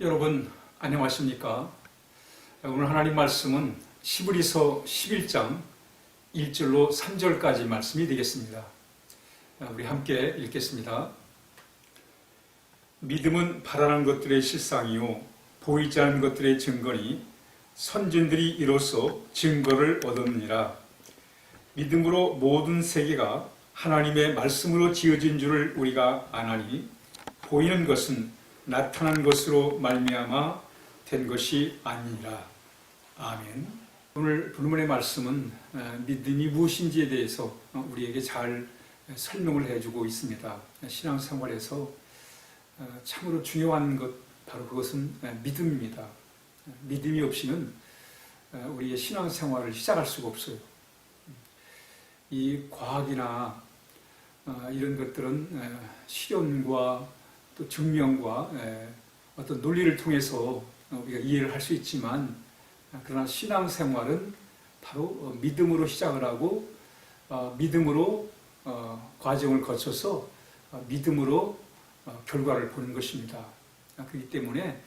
여러분 안녕하십니까? 오늘 하나님 말씀은 히브리서 11장 1절로 3절까지 말씀이 되겠습니다. 우리 함께 읽겠습니다. 믿음은 바라는 것들의 실상이요 보이지 않는 것들의 증거니 선진들이 이로써 증거를 얻었느니라. 믿음으로 모든 세계가 하나님의 말씀으로 지어진 줄을 우리가 아나니 보이는 것은 나타난 것으로 말미암아 된 것이 아니니라. 아멘. 오늘 본문의 말씀은 믿음이 무엇인지에 대해서 우리에게 잘 설명을 해주고 있습니다. 신앙생활에서 참으로 중요한 것, 바로 그것은 믿음입니다. 믿음이 없이는 우리의 신앙생활을 시작할 수가 없어요. 이 과학이나 이런 것들은 실험과 또 증명과 어떤 논리를 통해서 우리가 이해를 할 수 있지만, 그러나 신앙생활은 바로 믿음으로 시작을 하고 믿음으로 과정을 거쳐서 믿음으로 결과를 보는 것입니다. 그렇기 때문에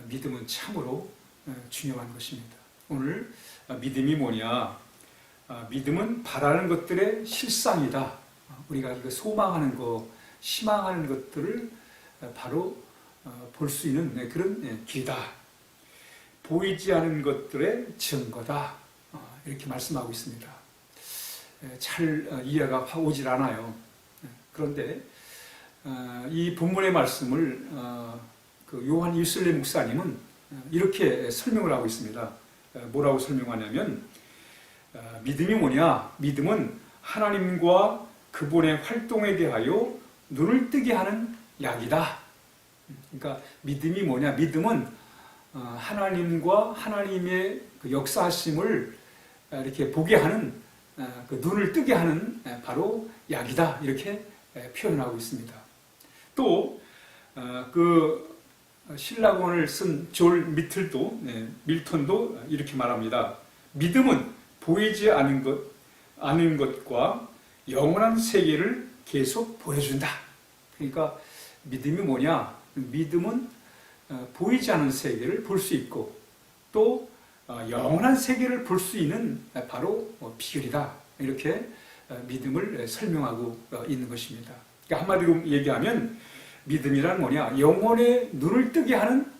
믿음은 참으로 중요한 것입니다. 오늘 믿음이 뭐냐? 믿음은 바라는 것들의 실상이다. 우리가 소망하는 것, 희망하는 것들을 바로 볼 수 있는 그런 길이다. 보이지 않은 것들의 증거다. 이렇게 말씀하고 있습니다. 잘 이해가 오질 않아요. 그런데 이 본문의 말씀을 그 요한 일술레 목사님은 이렇게 설명을 하고 있습니다. 뭐라고 설명하냐면, 믿음이 뭐냐? 믿음은 하나님과 그분의 활동에 대하여 눈을 뜨게 하는 약이다. 그러니까 믿음이 뭐냐? 믿음은 하나님과 하나님의 그 역사하심을 이렇게 보게 하는, 그 눈을 뜨게 하는 바로 약이다. 이렇게 표현하고 있습니다. 또 그 신라권을 쓴 졸 밀턴도 이렇게 말합니다. 믿음은 보이지 않은 것과 영원한 세계를 계속 보여준다. 그러니까 믿음이 뭐냐? 믿음은 보이지 않는 세계를 볼 수 있고 또 영원한 세계를 볼 수 있는 바로 비결이다. 이렇게 믿음을 설명하고 있는 것입니다. 그러니까 한마디로 얘기하면 믿음이란 뭐냐? 영혼의 눈을 뜨게 하는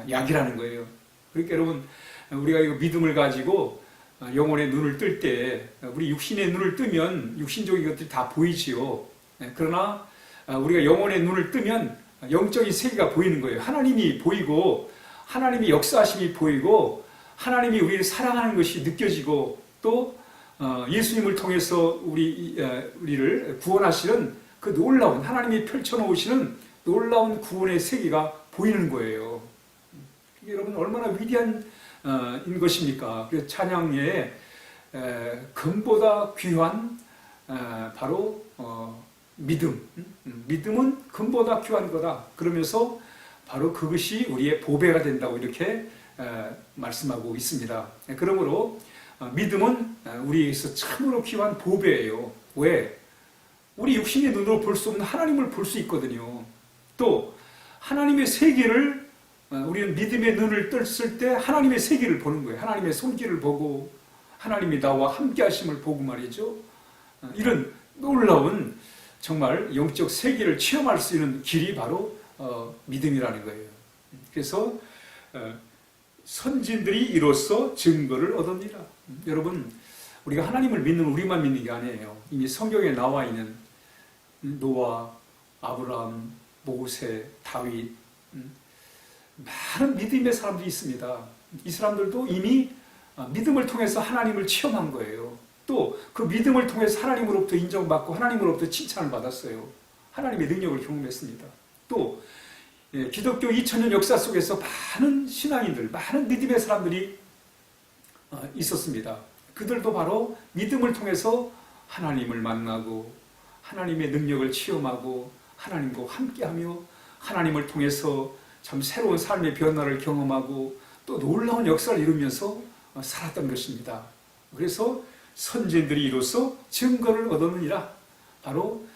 약이라는 거예요. 그러니까 여러분, 우리가 이 믿음을 가지고 영혼의 눈을 뜰 때 우리 육신의 눈을 뜨면 육신적인 것들이 다 보이지요. 그러나 우리가 영혼의 눈을 뜨면 영적인 세계가 보이는 거예요. 하나님이 보이고 하나님의 역사하심이 보이고 하나님이 우리를 사랑하는 것이 느껴지고 또 예수님을 통해서 우리를 구원하시는 그 놀라운, 하나님이 펼쳐놓으시는 놀라운 구원의 세계가 보이는 거예요. 여러분, 얼마나 위대한 인 것입니까? 그래서 찬양에 금보다 귀한 바로 믿음. 믿음은 금보다 귀한 거다. 그러면서 바로 그것이 우리의 보배가 된다고 이렇게 말씀하고 있습니다. 그러므로 믿음은 우리에게서 참으로 귀한 보배예요. 왜? 우리 육신의 눈으로 볼 수 없는 하나님을 볼 수 있거든요. 또 하나님의 세계를 우리는 믿음의 눈을 떴을 때 하나님의 세계를 보는 거예요. 하나님의 손길을 보고 하나님이 나와 함께 하심을 보고 말이죠. 이런 놀라운 정말 영적 세계를 체험할 수 있는 길이 바로 믿음이라는 거예요. 그래서 선진들이 이로써 증거를 얻었느니라. 여러분, 우리가 하나님을 믿는 우리만 믿는 게 아니에요. 이미 성경에 나와 있는 노아, 아브라함, 모세, 다윗, 많은 믿음의 사람들이 있습니다. 이 사람들도 이미 믿음을 통해서 하나님을 체험한 거예요. 또 그 믿음을 통해서 하나님으로부터 인정받고 하나님으로부터 칭찬을 받았어요. 하나님의 능력을 경험했습니다. 또 기독교 2000년 역사 속에서 많은 신앙인들, 많은 믿음의 사람들이 있었습니다. 그들도 바로 믿음을 통해서 하나님을 만나고 하나님의 능력을 체험하고 하나님과 함께하며 하나님을 통해서 참 새로운 삶의 변화를 경험하고 또 놀라운 역사를 이루면서 살았던 것입니다. 그래서 선진들이 이로써 증거를 얻었느니라. 바로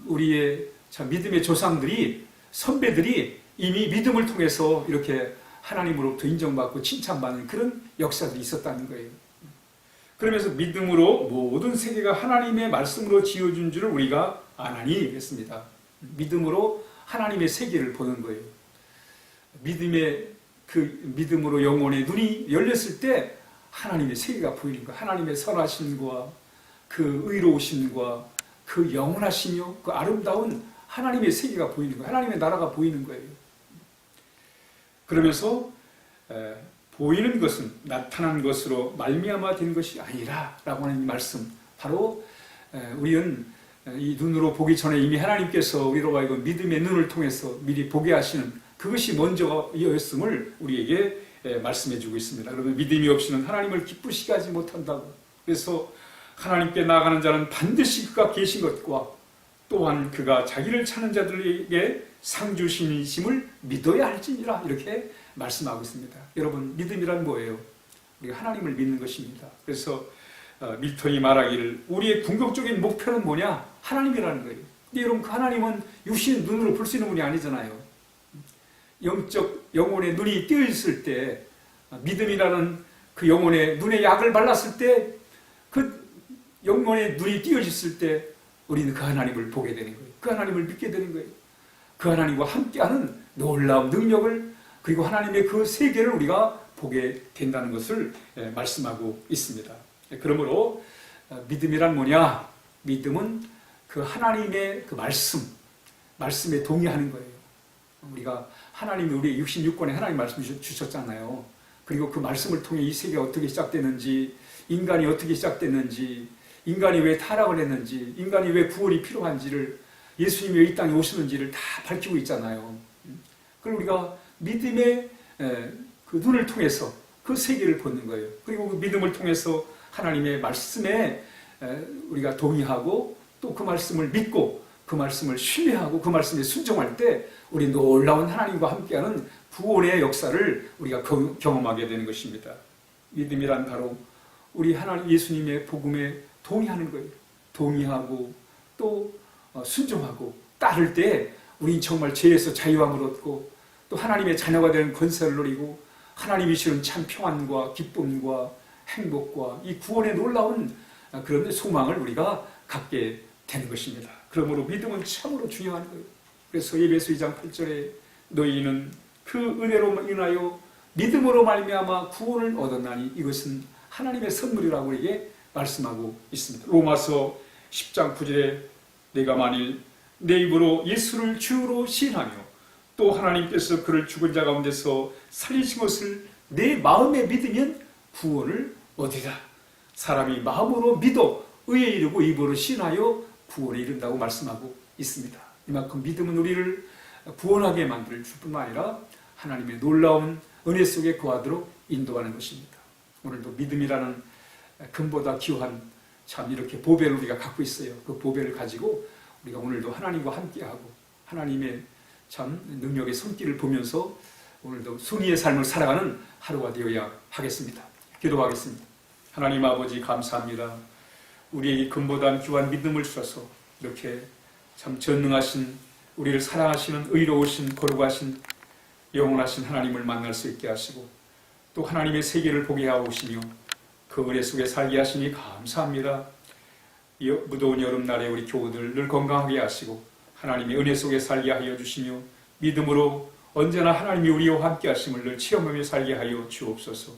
우리의 믿음의 조상들이, 선배들이 이미 믿음을 통해서 이렇게 하나님으로부터 인정받고 칭찬받는 그런 역사들이 있었다는 거예요. 그러면서 믿음으로 모든 세계가 하나님의 말씀으로 지어준 줄을 우리가 아나니 했습니다. 믿음으로 하나님의 세계를 보는 거예요. 믿음으로 영혼의 눈이 열렸을 때 하나님의 세계가 보이는 거예요. 하나님의 선하심과 그 의로우심과 그 영원하시며 그 아름다운 하나님의 세계가 보이는 거예요. 하나님의 나라가 보이는 거예요. 그러면서 보이는 것은 나타난 것으로 말미암아 된 것이 아니라 라고 하는 이 말씀, 바로 우리는 이 눈으로 보기 전에 이미 하나님께서 우리로 하여금 믿음의 눈을 통해서 미리 보게 하시는 그것이 먼저였음을 우리에게 말씀해 주고 있습니다. 그러면 믿음이 없이는 하나님을 기쁘시게 하지 못한다고. 그래서 하나님께 나아가는 자는 반드시 그가 계신 것과 또한 그가 자기를 찾는 자들에게 상 주시심을 믿어야 할지니라, 이렇게 말씀하고 있습니다. 여러분, 믿음이란 뭐예요? 우리가 하나님을 믿는 것입니다. 그래서 밀턴이 말하기를 우리의 궁극적인 목표는 뭐냐? 하나님이라는 거예요. 근데 여러분, 그 하나님은 육신의 눈으로 볼 수 있는 분이 아니잖아요. 영혼의 눈이 뜨여 있을 때, 믿음이라는 그 영혼의 눈에 약을 발랐을 때, 그 영혼의 눈이 띄어졌을 때 우리는 그 하나님을 보게 되는 거예요. 그 하나님을 믿게 되는 거예요. 그 하나님과 함께하는 놀라운 능력을, 그리고 하나님의 그 세계를 우리가 보게 된다는 것을 말씀하고 있습니다. 그러므로 믿음이란 뭐냐? 믿음은 그 하나님의 그 말씀에 동의하는 거예요. 우리가 하나님이 우리 66권에 하나님 말씀 주셨잖아요. 그리고 그 말씀을 통해 이 세계가 어떻게 시작됐는지, 인간이 어떻게 시작됐는지, 인간이 왜 타락을 했는지, 인간이 왜 구원이 필요한지를, 예수님이 왜 이 땅에 오시는지를 다 밝히고 있잖아요. 그걸 우리가 믿음의 그 눈을 통해서 그 세계를 보는 거예요. 그리고 그 믿음을 통해서 하나님의 말씀에 우리가 동의하고 또 그 말씀을 믿고 그 말씀을 신뢰하고 그 말씀에 순종할 때 우리 놀라운 하나님과 함께하는 구원의 역사를 우리가 경험하게 되는 것입니다. 믿음이란 바로 우리 하나님 예수님의 복음에 동의하는 거예요. 동의하고 또 순종하고 따를 때 우린 정말 죄에서 자유함을 얻고 또 하나님의 자녀가 되는 권세를 누리고 하나님이 주시는 참 평안과 기쁨과 행복과 이 구원의 놀라운 그런 소망을 우리가 갖게 되는 것입니다. 그러므로 믿음은 참으로 중요한 거예요. 그래서 에베소 2장 8절에 너희는 그 은혜로 인하여 믿음으로 말미암아 구원을 얻었나니 이것은 하나님의 선물이라고 우리에게 말씀하고 있습니다. 로마서 10장 9절에 내가 만일 내 입으로 예수를 주로 시인하며 또 하나님께서 그를 죽은 자 가운데서 살리신 것을 내 마음에 믿으면 구원을 얻으리라. 사람이 마음으로 믿어 의에 이르고 입으로 시인하여 구원에 이른다고 말씀하고 있습니다. 이만큼 믿음은 우리를 구원하게 만들 뿐만 아니라 하나님의 놀라운 은혜 속에 거하도록 인도하는 것입니다. 오늘도 믿음이라는 금보다 귀한 참 이렇게 보배를 우리가 갖고 있어요. 그 보배를 가지고 우리가 오늘도 하나님과 함께하고 하나님의 참 능력의 손길을 보면서 오늘도 승리의 삶을 살아가는 하루가 되어야 하겠습니다. 기도하겠습니다. 하나님 아버지 감사합니다. 우리에게 금보다 귀한 믿음을 주셔서 이렇게 참 전능하신 우리를 사랑하시는 의로우신 거룩하신 영원하신 하나님을 만날 수 있게 하시고 또 하나님의 세계를 보게 하시며 그 은혜 속에 살게 하시니 감사합니다. 무더운 여름날에 우리 교우들 늘 건강하게 하시고 하나님의 은혜 속에 살게 하여 주시며 믿음으로 언제나 하나님이 우리와 함께 하심을 늘 체험하며 살게 하여 주옵소서.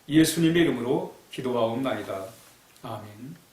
예수님의 이름으로 기도하옵나이다. 아멘.